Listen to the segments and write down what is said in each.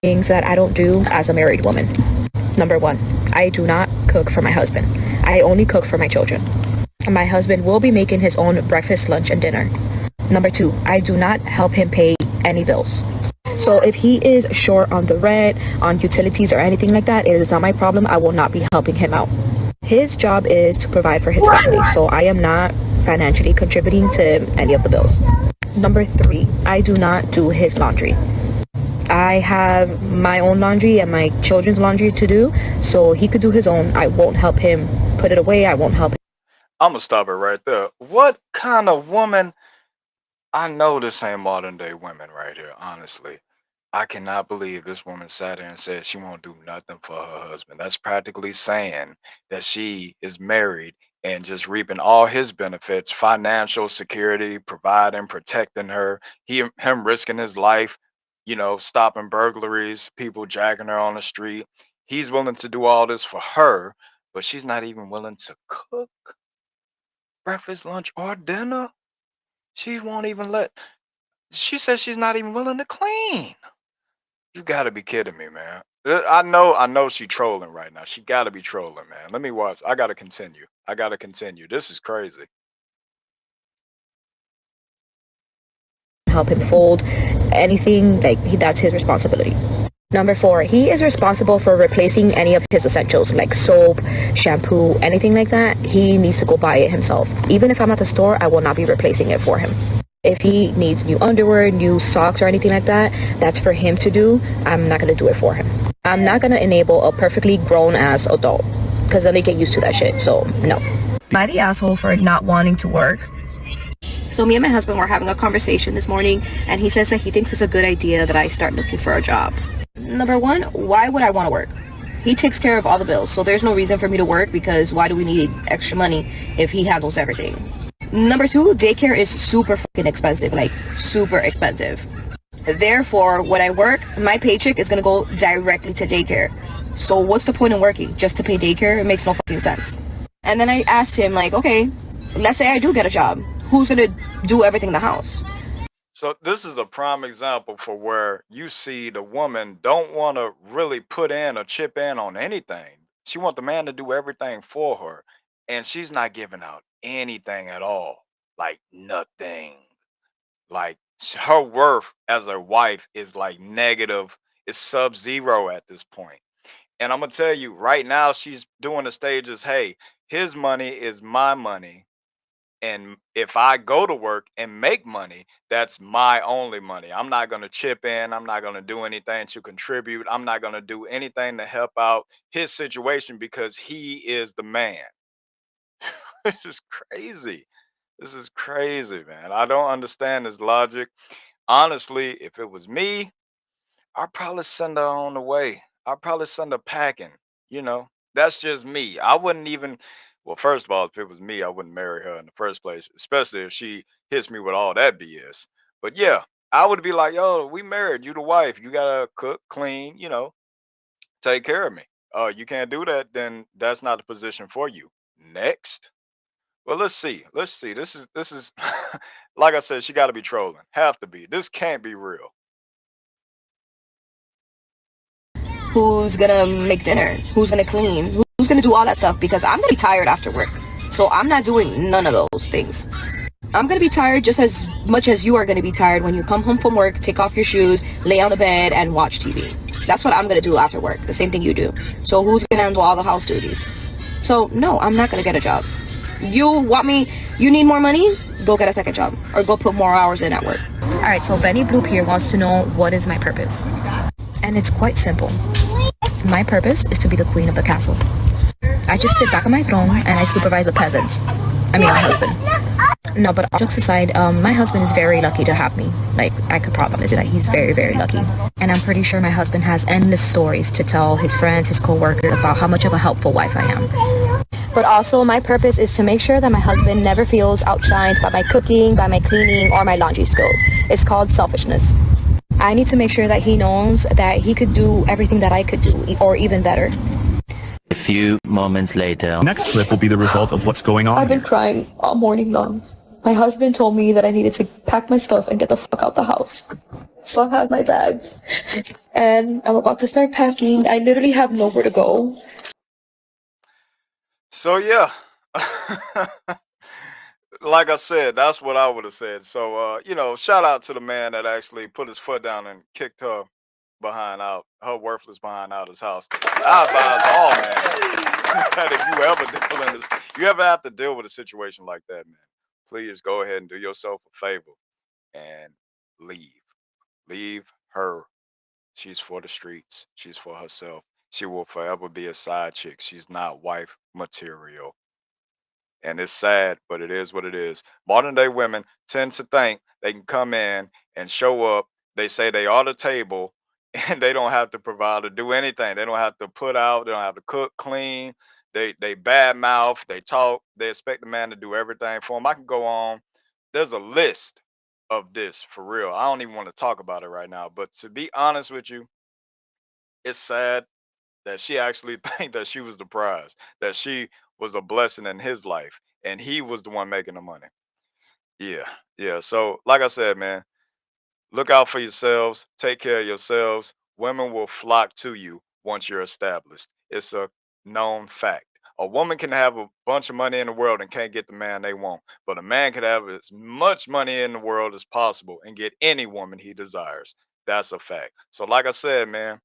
things that I don't do as a married woman. Number one, I do not cook for my husband. I only cook for my children. My husband will be making his own breakfast, lunch, and dinner. Number two, I do not help him pay any bills. So if he is short on the rent, on utilities, or anything like that, it is not my problem. I will not be helping him out. His job is to provide for his family, so I am not financially contributing to any of the bills. Number three, I do not do his laundry. I have my own laundry and my children's laundry to do, so he could do his own. I won't help him put it away. I won't help him. I'm gonna stop it right there. What kind of woman? I know this ain't modern day women right here, honestly. I cannot believe this woman sat here and said she won't do nothing for her husband. That's practically saying that she is married and just reaping all his benefits, financial security, providing, protecting her, him risking his life, stopping burglaries, people jacking her on the street. He's willing to do all this for her, but she's not even willing to cook breakfast, lunch, or dinner. She won't even she says she's not even willing to clean. You gotta be kidding me, man. I know she trolling right now. She gotta be trolling, man. Let me watch. I gotta continue. This is crazy. Help him fold anything, that's his responsibility. Number four, he is responsible for replacing any of his essentials like soap, shampoo, anything like that. He needs to go buy it himself. Even if I'm at the store, I will not be replacing it for him. If he needs new underwear, new socks, or anything like that, that's for him to do. I'm not going to do it for him. I'm not going to enable a perfectly grown-ass adult, because then they get used to that shit, so no. Am I the asshole for not wanting to work? So me and my husband were having a conversation this morning, and he says that he thinks it's a good idea that I start looking for a job. Number one, why would I want to work? He takes care of all the bills, so there's no reason for me to work, because why do we need extra money if he handles everything? Number two, daycare is super fucking expensive, super expensive. Therefore, when I work, my paycheck is gonna go directly to daycare. So what's the point in working? Just to pay daycare? It makes no fucking sense. And then I asked him, okay, let's say I do get a job. Who's gonna do everything in the house? So this is a prime example for where you see the woman don't want to really put in or chip in on anything. She want the man to do everything for her, and she's not giving out anything at all. Like nothing. Her worth as a wife is negative, it's sub-zero at this point. And I'm gonna tell you right now, she's doing the stages. Hey, his money is my money. And if I go to work and make money, that's my only money. I'm not going to chip in. I'm not going to do anything to contribute. I'm not going to do anything to help out his situation because he is the man. This is crazy. This is crazy, man. I don't understand this logic. Honestly, if it was me, I'd probably send her on the way. I'd probably send her packing. That's just me. I wouldn't even, well, first of all, if it was me, I wouldn't marry her in the first place, especially if she hits me with all that BS. But yeah, I would be like, yo, we married. You the wife. You gotta cook, clean, take care of me. You can't do that, then that's not the position for you. Next. Well, let's see. Let's see. This is like I said, she gotta be trolling. Have to be. This can't be real. Who's gonna make dinner? Who's gonna clean? Who's gonna do all that stuff? Because I'm gonna be tired after work. So I'm not doing none of those things. I'm gonna be tired just as much as you are gonna be tired when you come home from work, take off your shoes, lay on the bed, and watch TV. That's what I'm gonna do after work. The same thing you do. So who's gonna handle all the house duties? So no, I'm not gonna get a job. You need more money? Go get a second job. Or go put more hours in at work. Alright, so Benny Bloop here wants to know what is my purpose. And it's quite simple. My purpose is to be the queen of the castle. I just sit back on my throne and I supervise the peasants. I mean, my husband. No, but all jokes aside, my husband is very lucky to have me. I could promise you that he's very, very lucky. And I'm pretty sure my husband has endless stories to tell his friends, his co-workers about how much of a helpful wife I am. But also, my purpose is to make sure that my husband never feels outshined by my cooking, by my cleaning, or my laundry skills. It's called selfishness. I need to make sure that he knows that he could do everything that I could do, or even better. A few moments later. Next clip will be the result of what's going on. I've been crying all morning long. My husband told me that I needed to pack my stuff and get the fuck out the house. So I have my bag and I'm about to start packing. I literally have nowhere to go. So yeah. Like I said, that's what I would have said. So shout out to the man that actually put his foot down and kicked her behind out, her worthless behind out his house. I advise all men that if you ever deal in this, you ever have to deal with a situation like that, man, please go ahead and do yourself a favor and leave. Leave her. She's for the streets. She's for herself. She will forever be a side chick. She's not wife material. And it's sad, but it is what it is. Modern day women tend to think they can come in and show up. They say they are the table and they don't have to provide or do anything. They don't have to put out, they don't have to cook, clean. They bad mouth, they talk, they expect the man to do everything for them. I can go on. There's a list of this for real. I don't even want to talk about it right now. But to be honest with you, it's sad that she actually think that she was the prize, that she was a blessing in his life, and he was the one making the money. Yeah, yeah. So, like I said, man, look out for yourselves. Take care of yourselves. Women will flock to you once you're established. It's a known fact. A woman can have a bunch of money in the world and can't get the man they want, but a man can have as much money in the world as possible and get any woman he desires. That's a fact. So, like I said, man,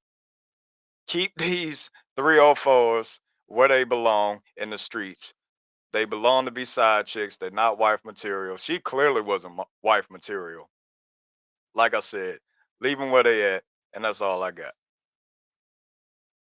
keep these 304s where they belong in the streets. They belong to be side chicks. They're not wife material. She clearly wasn't wife material. Like I said, leave them where they at, and that's all I got.